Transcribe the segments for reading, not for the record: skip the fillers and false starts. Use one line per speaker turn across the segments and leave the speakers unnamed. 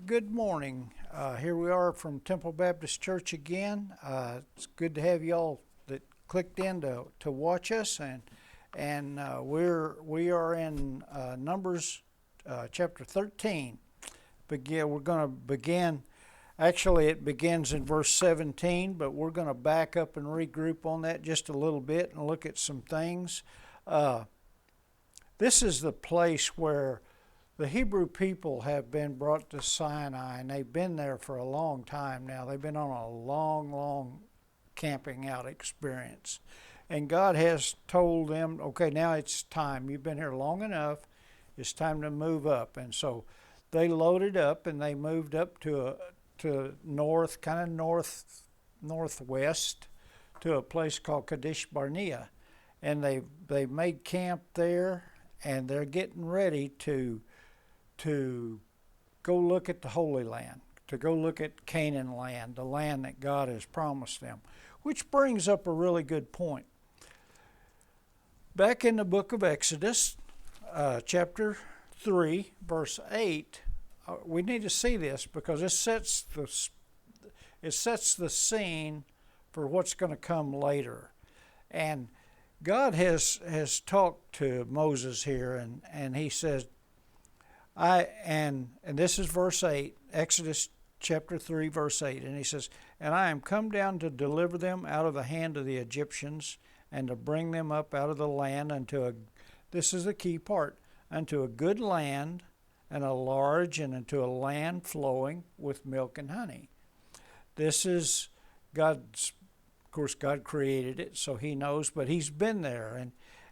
Good morning. Here we are from Temple Baptist Church again. It's good to have y'all that clicked in to watch us, and we are in Numbers chapter 13. We're going to begin. Actually, it begins in verse 17, but we're going to back up and regroup on that just a little bit and look at some things. This is the place where the Hebrew people have been brought to Sinai, and they've been there for a long time now. They've been on a long camping out experience. And God has told them, okay, now it's time. You've been here long enough. It's time to move up. And so they loaded up and they moved up to north, kind of northwest, to a place called Kadesh Barnea. And they made camp there, and they're getting ready to go look at the Holy Land, to go look at Canaan land, the land that God has promised them, which brings up a really good point. Back in the book of Exodus, chapter 3, verse 8, we need to see this because it sets the scene for what's going to come later. And God has talked to Moses here, and he says, and this is verse 8, Exodus chapter 3, verse 8, and he says, "And I am come down to deliver them out of the hand of the Egyptians, and to bring them up out of the land this is the key part, unto a good land, and a large, and unto a land flowing with milk and honey." This is God's, of course, God created it, so he knows, but he's been there,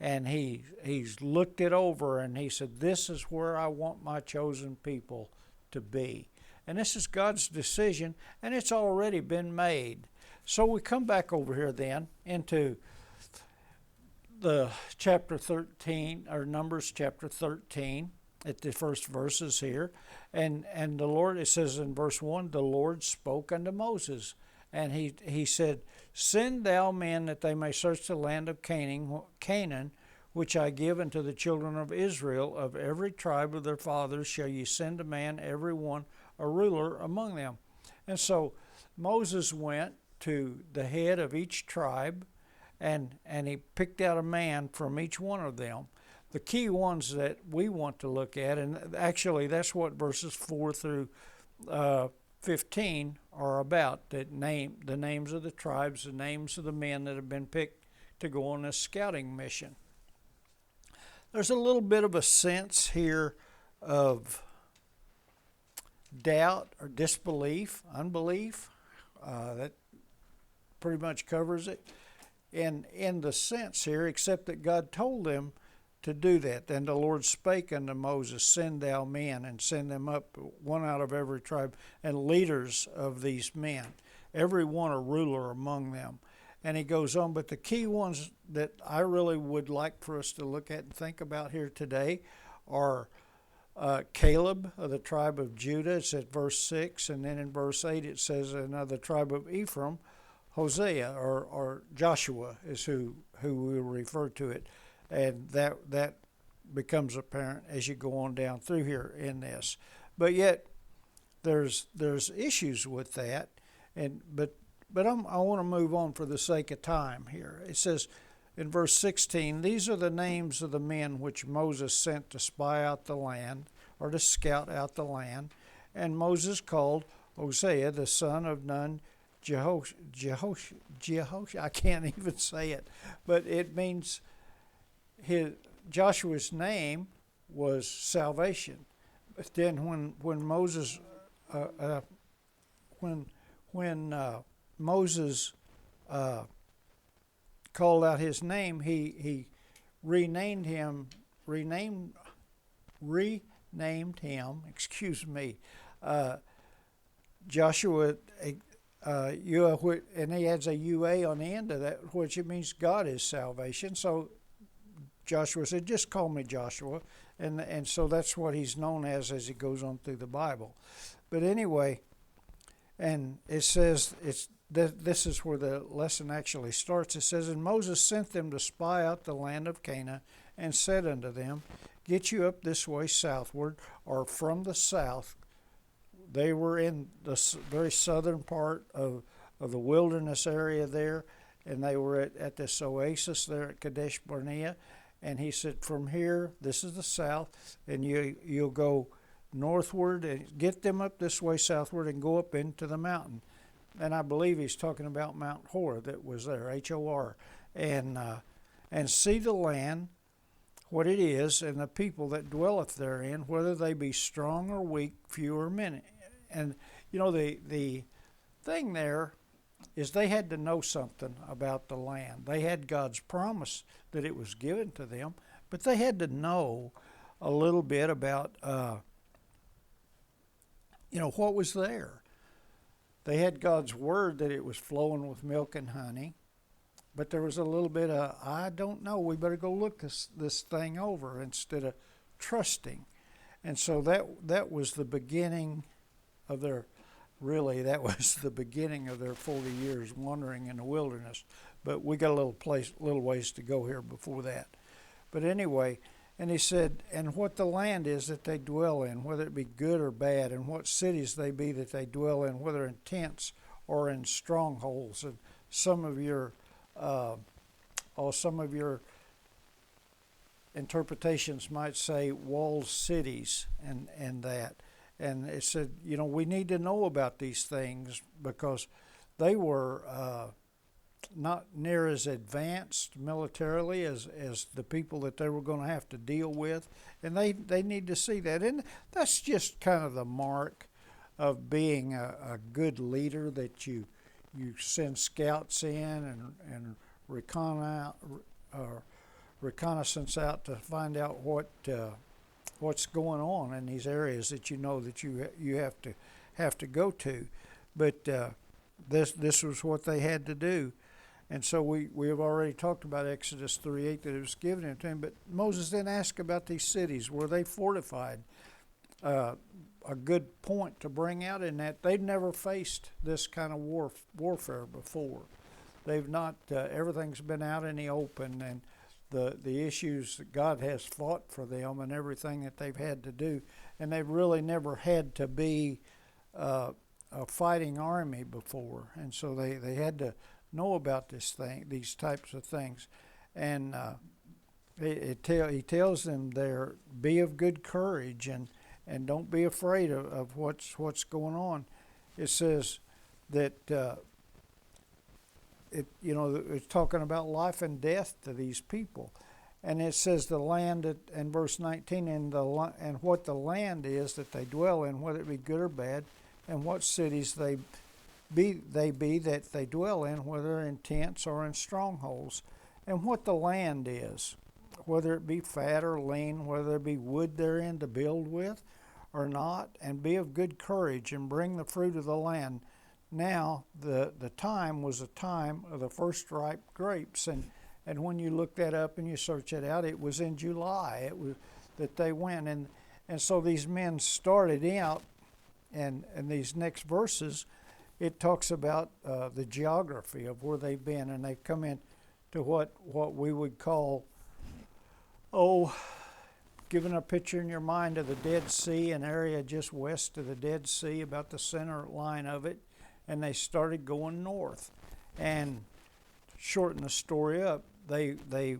and he's looked it over, and he said, this is where I want my chosen people to be. And this is God's decision, and it's already been made. So we come back over here then into the chapter 13, or Numbers chapter 13, at the first verses here. And the Lord, it says in verse 1, the Lord spoke unto Moses, and he said, "Send thou men that they may search the land of Canaan, which I give unto the children of Israel. Of every tribe of their fathers shall ye send a man, every one a ruler among them." And so Moses went to the head of each tribe, and he picked out a man from each one of them. The key ones that we want to look at, and actually that's what verses 4 through 15 are about, the names of the tribes, the names of the men that have been picked to go on this scouting mission. There's a little bit of a sense here of doubt or disbelief, unbelief. That pretty much covers it. In the sense here, except that God told them to do that. Then the Lord spake unto Moses, "Send thou men, and send them up, one out of every tribe, and leaders of these men, every one a ruler among them." And he goes on, but the key ones that I really would like for us to look at and think about here today are Caleb of the tribe of Judah. It's at verse 6, and then in verse 8 it says, "Another tribe of Ephraim, Hosea," or Joshua is who we refer to it. And that becomes apparent as you go on down through here in this. But yet there's issues with that, but I want to move on for the sake of time here. It says in verse 16, "These are the names of the men which Moses sent to spy out the land," or to scout out the land. "And Moses called Hosea the son of Nun, I can't even say it, but it means Joshua's name was salvation." But then when Moses Moses called out his name, he renamed him. Excuse me, Joshua. And he adds a UA on the end of that, which it means God is salvation. So Joshua said, "Just call me Joshua," and so that's what he's known as he goes on through the Bible. But anyway, and it says this is where the lesson actually starts. It says, "And Moses sent them to spy out the land of Canaan, and said unto them, Get you up this way southward, or from the south they were in the very southern part of the wilderness area there, and they were at this oasis there at Kadesh Barnea. And he said, from here, this is the south, and you'll go northward and get them up this way southward and go up into the mountain. And I believe he's talking about Mount Hor that was there, Hor, and see the land, what it is, and the people that dwelleth therein, whether they be strong or weak, few or many. And the thing there is they had to know something about the land. They had God's promise that it was given to them, but they had to know a little bit about what was there. They had God's word that it was flowing with milk and honey, but there was a little bit of, I don't know, we better go look this thing over instead of trusting. And so that was the beginning of their, that was the beginning of their 40 years wandering in the wilderness. But we got a little ways to go here before that. But anyway, and he said, and what the land is that they dwell in, whether it be good or bad, and what cities they be that they dwell in, whether in tents or in strongholds. And some of your interpretations might say walled cities and that. And it said, we need to know about these things because they were not near as advanced militarily as the people that they were going to have to deal with. And they need to see that. And that's just kind of the mark of being a good leader, that you send scouts in and reconnaissance out to find out what's going on in these areas that that you have to go to. But this was what they had to do. And so we have already talked about Exodus 3:8, that it was given to him. But Moses then asked about these cities. Were they fortified? A good point to bring out in that they'd never faced this kind of warfare before. They've not, everything's been out in the open, and the issues that God has fought for them and everything that they've had to do. And they've really never had to be a fighting army before. And so they had to know about these types of things. And he tells them there, be of good courage and don't be afraid of what's going on. It says that it's talking about life and death to these people. And it says the land in verse 19, and what the land is that they dwell in, whether it be good or bad, and what cities they be that they dwell in, whether in tents or in strongholds, and what the land is, whether it be fat or lean, whether there be wood therein to build with or not, and be of good courage, and bring the fruit of the land. Now, the time was a time of the first ripe grapes, and when you look that up and you search it out, it was in July. It was that they went, and so these men started out, and these next verses, it talks about the geography of where they've been, and they've come in to what we would call, given a picture in your mind of the Dead Sea, an area just west of the Dead Sea, about the center line of it, and they started going north. And shorten the story up, they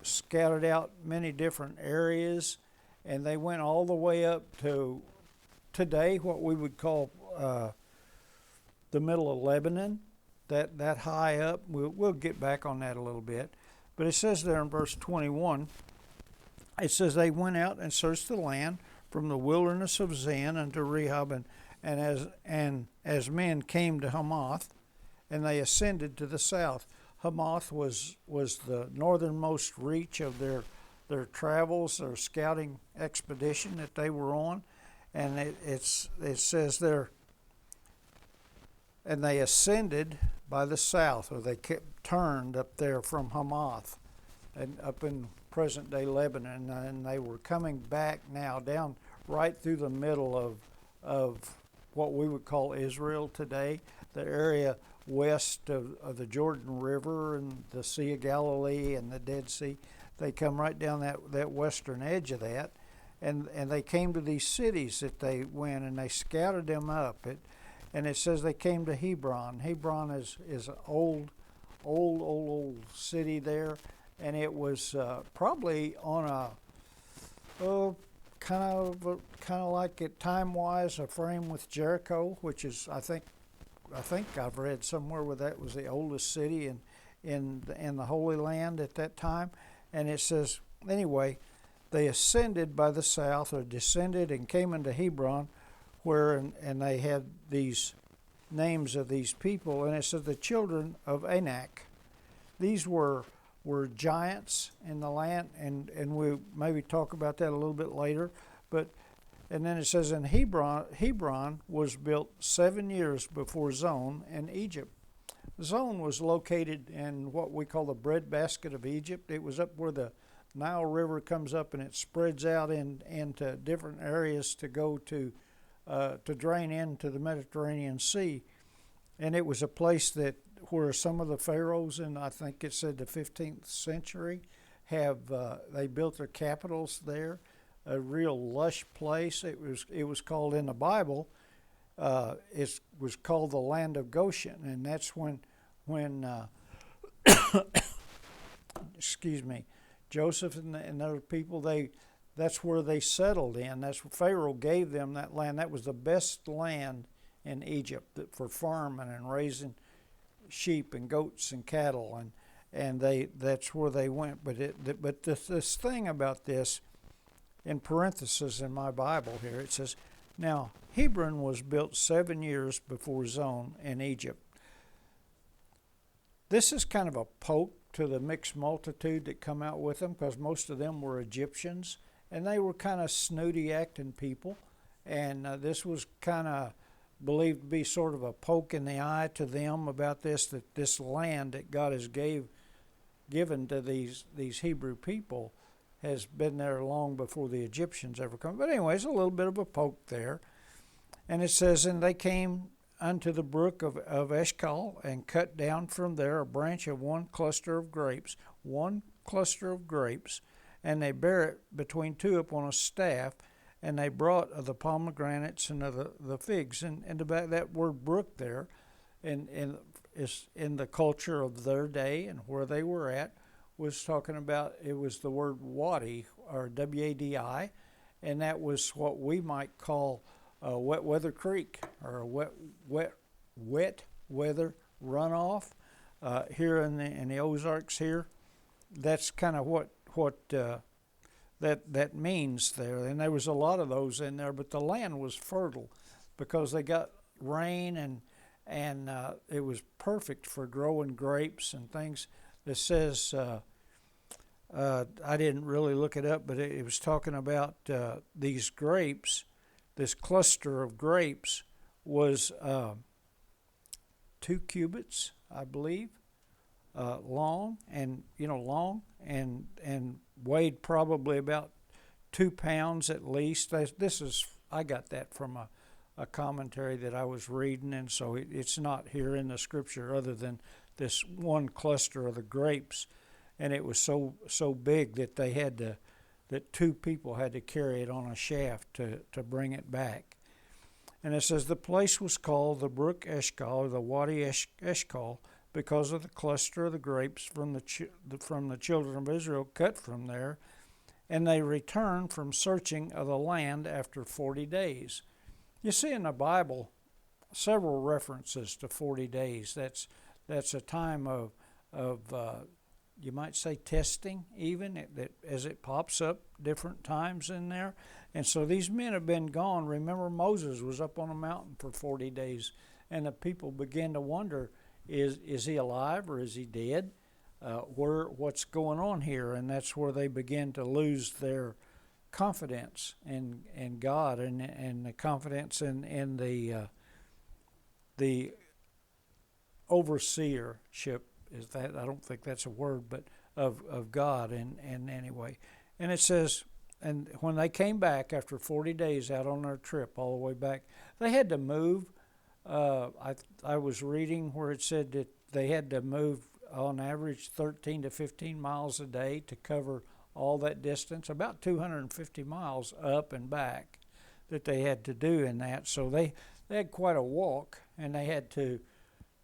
scattered out many different areas, and they went all the way up to today what we would call the middle of Lebanon, that high up. We'll get back on that a little bit. But it says there in verse 21, it says they went out and searched the land from the wilderness of Zin unto Rehob, and as men came to Hamath, and they ascended to the south. Hamath was the northernmost reach of their travels, their scouting expedition that they were on, and it says there, and they ascended by the south, or they kept turned up there from Hamath, and up in present-day Lebanon, and they were coming back now down right through the middle of what we would call Israel today, the area west of the Jordan River and the Sea of Galilee and the Dead Sea. They come right down that western edge of that, and they came to these cities that they went, and they scattered them up. And it says they came to Hebron. Hebron is an old city there, and it was probably on kind of like it time-wise a frame with Jericho, which is I think I've read somewhere where that was the oldest city in the Holy Land at that time. And it says anyway, they ascended by the south, or descended, and came into Hebron, where and they had these names of these people, and it says the children of Anak. These were giants in the land, and we maybe talk about that a little bit later. And then it says in Hebron was built 7 years before Zon in Egypt. Zon was located in what we call the breadbasket of Egypt. It was up where the Nile River comes up and it spreads out into different areas to go to drain into the Mediterranean Sea. And it was a place where some of the pharaohs in, I think it said the 15th century, they built their capitals there. A real lush place. It was called in the Bible. It was called the land of Goshen, and that's when excuse me, Joseph and other people, that's where they settled in. That's where Pharaoh gave them that land. That was the best land in Egypt for farming and raising sheep and goats and cattle, and that's where they went. But this thing about this, in parentheses in my Bible here, it says, now Hebron was built 7 years before Zon in Egypt. This is kind of a poke to the mixed multitude that come out with them, because most of them were Egyptians, and they were kind of snooty acting people, and this was kind of believed to be sort of a poke in the eye to them about that this land that God has given to these Hebrew people has been there long before the Egyptians ever come. But anyways, a little bit of a poke there. And it says, and they came unto the brook of Eshcol, and cut down from there a branch of one cluster of grapes, and they bare it between two upon a staff, and they brought of the pomegranates and of the figs. And about that word brook there, and is in the culture of their day and where they were at, was talking about, it was the word wadi, or W-A-D-I, and that was what we might call a wet weather creek, or a wet weather runoff here in the Ozarks here. That's kind of what that means there. And there was a lot of those in there, but the land was fertile because they got rain, and it was perfect for growing grapes and things. It says, I didn't really look it up, but it was talking about these grapes. This cluster of grapes was 2 cubits, I believe, long, and weighed probably about 2 pounds at least. I got that from a commentary that I was reading, and so it's not here in the scripture other than this one cluster of the grapes, and it was so big that that 2 people had to carry it on a shaft to bring it back. And it says the place was called the brook Eshcol, or the Wadi Eshcol, because of the cluster of the grapes from the children of Israel cut from there, and they returned from searching of the land after 40 days. You see in the Bible several references to 40 days. That's a time of you might say testing, even as it pops up different times in there. And so these men have been gone. Remember, Moses was up on a mountain for 40 days, and the people began to wonder, is he alive or is he dead? What's going on here? And that's where they begin to lose their confidence in God and the confidence in the overseership. Is that, I don't think that's a word, but of God and anyway. And it says, and when they came back after 40 days out on their trip all the way back, they had to move. I was reading where it said that they had to move on average 13 to 15 miles a day to cover all that distance, about 250 miles up and back that they had to do in that. So they had quite a walk, and they had to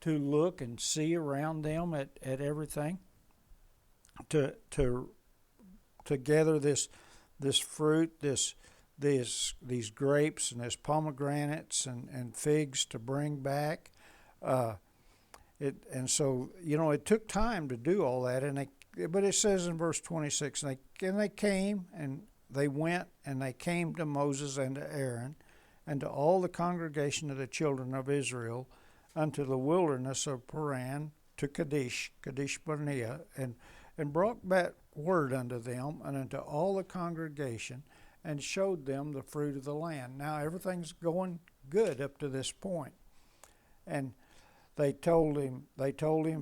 look and see around them at everything to gather this fruit, these grapes and these pomegranates and figs to bring back. And so it took time to do all that, but it says in verse 26, and they came and they went and they came to Moses and to Aaron and to all the congregation of the children of Israel unto the wilderness of Paran to Kadesh Barnea, and brought back word unto them and unto all the congregation, and showed them the fruit of the land. Now everything's going good up to this point. And they told him,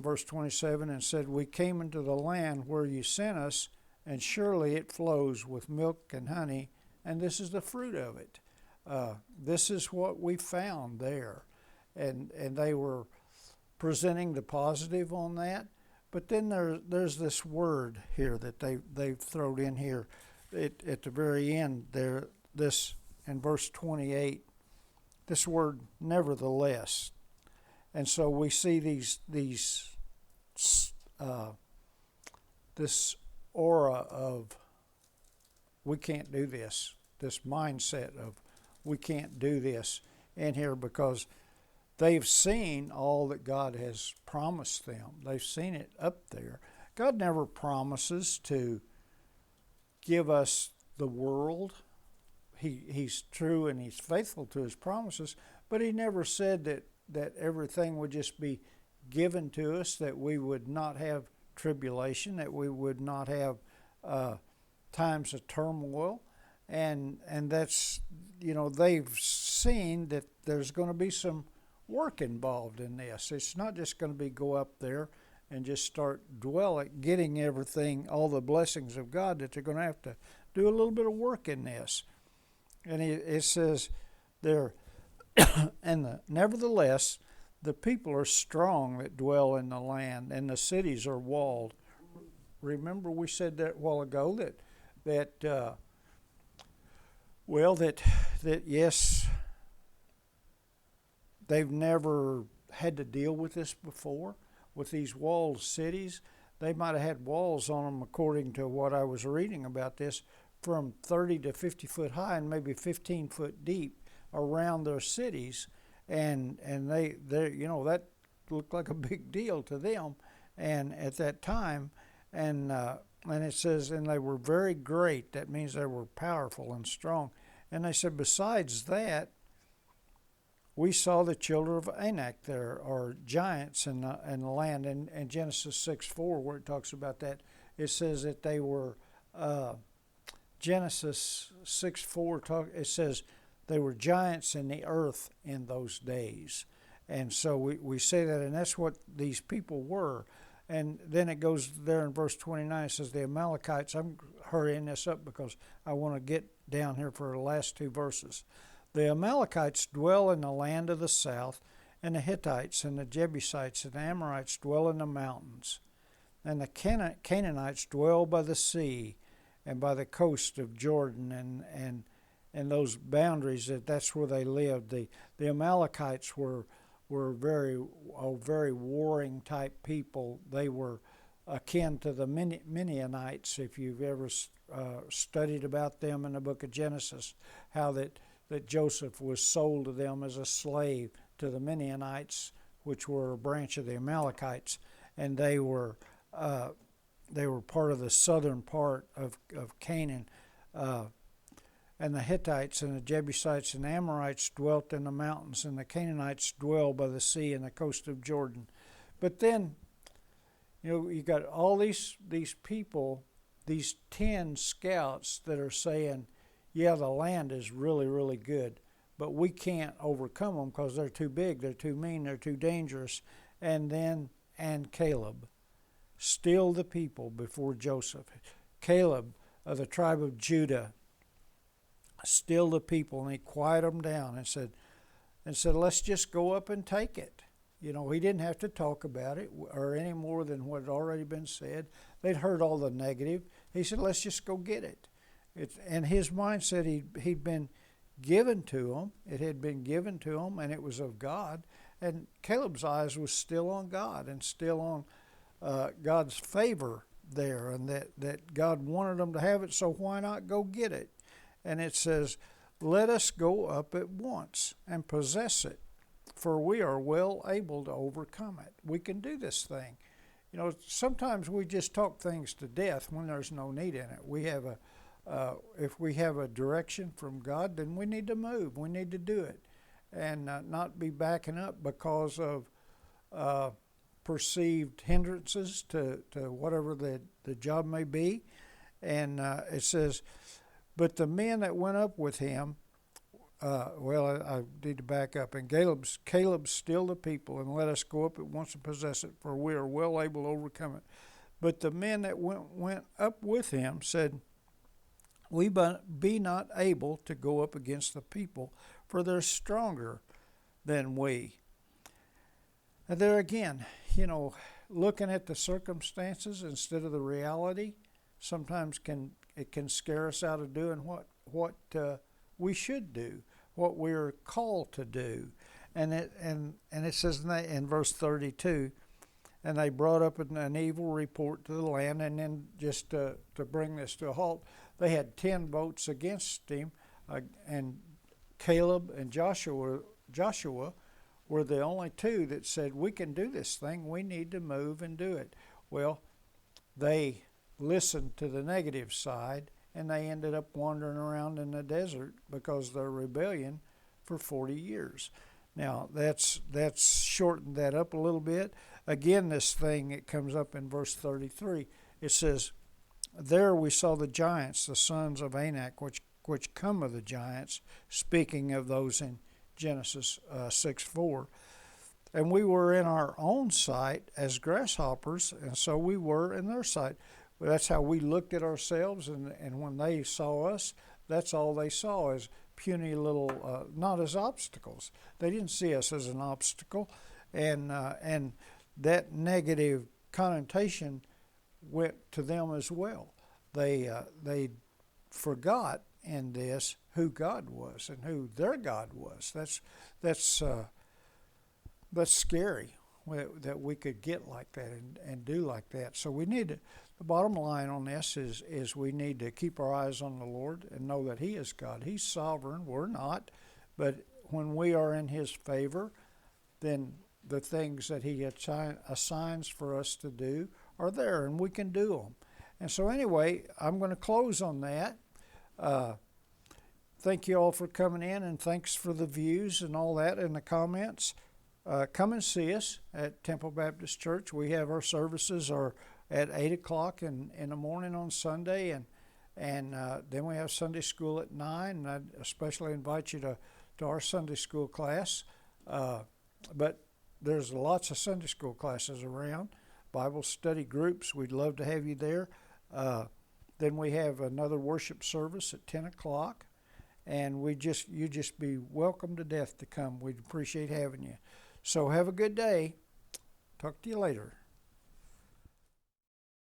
verse 27, and said, we came into the land where you sent us, and surely it flows with milk and honey, and this is the fruit of it. This is what we found there. And they were presenting the positive on that. But then there's this word here that they've thrown in here at the very end there, this in verse 28, this word nevertheless. And so we see this aura of we can't do this mindset of we can't do this in here, because they've seen all that God has promised them. They've seen it up there. God never promises to give us the world. He's true and he's faithful to his promises, but he never said that everything would just be given to us, that we would not have tribulation, that we would not have times of turmoil. And that's, they've seen that there's going to be some work involved in this. It's not just going to be go up there and just start getting everything, all the blessings of God, that they're going to have to do a little bit of work in this. And it says there, nevertheless, the people are strong that dwell in the land, and the cities are walled. Remember we said that a while ago that yes, they've never had to deal with this before, with these walled cities. They might have had walls on them, according to what I was reading about this, from 30 to 50 foot high and maybe 15 foot deep around their cities. And they that looked like a big deal to them, and at that time, and it says, and they were very great. That means they were powerful and strong. And they said, besides that, we saw the children of Anak there, or giants in the land. In Genesis 6:4, where it talks about that, it says that they were Genesis 6:4 it says they were giants in the earth in those days. And so we say that, and that's what these people were. And then it goes there in verse 29, it says the Amalekites, I'm hurrying this up because I want to get down here for the last two verses. The Amalekites dwell in the land of the south, and the Hittites and the Jebusites and the Amorites dwell in the mountains. And the Canaanites dwell by the sea and by the coast of Jordan and those boundaries, that's where they lived. The Amalekites were very warring type people. They were akin to the Midianites, if you've ever studied about them in the book of Genesis, how that Joseph was sold to them as a slave to the Midianites, which were a branch of the Amalekites, and they were part of the southern part of Canaan. And the Hittites and the Jebusites and the Amorites dwelt in the mountains, and the Canaanites dwell by the sea and the coast of Jordan. But then, you got all these people, these 10 scouts that are saying, yeah, the land is really, really good, but we can't overcome them because they're too big, they're too mean, they're too dangerous. And Caleb, still the people before Joseph. Caleb of the tribe of Judah, still the people, and he quieted them down and said, let's just go up and take it. You know, he didn't have to talk about it or any more than what had already been said. They'd heard all the negative. He said, let's just go get it. And his mindset, he'd been given to him. It had been given to him, and it was of God. And Caleb's eyes was still on God and still on God's favor there, and that God wanted them to have it, so why not go get it? And it says, let us go up at once and possess it, for we are well able to overcome it. We can do this thing. You know, sometimes we just talk things to death when there's no need in it. We have if we have a direction from God, then we need to move. We need to do it, and not be backing up because of perceived hindrances to whatever the job may be. And it says, but the men that went up with him, I need to back up. And Caleb stilled the people, and let us go up at once and possess it, for we are well able to overcome it. But the men that went up with him said, we be not able to go up against the people, for they're stronger than we. And there again, you know, looking at the circumstances instead of the reality, sometimes it can scare us out of doing what we should do, what we're called to do. And it says in verse 32, and they brought up an evil report to the land. And then just to bring this to a halt, they had 10 votes against him, and Caleb and Joshua were the only two that said, we can do this thing, we need to move and do it. Well, they listened to the negative side, and they ended up wandering around in the desert because of their rebellion for 40 years. Now, that's shortened that up a little bit. Again, this thing, it comes up in verse 33. It says, there we saw the giants, the sons of Anak, which come of the giants, speaking of those in Genesis 6:4. And we were in our own sight as grasshoppers, and so we were in their sight. Well, that's how we looked at ourselves, and when they saw us, that's all they saw, as puny little, not as obstacles. They didn't see us as an obstacle, and that negative connotation went to them as well. They forgot in this who God was and who their God was. That's scary that we could get like that and do like that. So we need to. The bottom line on this is we need to keep our eyes on the Lord and know that He is God. He's sovereign. We're not. But when we are in His favor, then the things that He assigns for us to do are there, and we can do them. And so anyway, I'm going to close on that. Thank you all for coming in, and thanks for the views and all that in the comments. Come and see us at Temple Baptist Church. We have our services are at 8 o'clock in the morning on Sunday, and then we have Sunday school at 9, and I especially invite you to our Sunday school class. But there's lots of Sunday school classes around, Bible study groups. We'd love to have you there. Then we have another worship service at 10 o'clock, and you just be welcome to death to come. We'd appreciate having you. So have a good day. Talk to you later.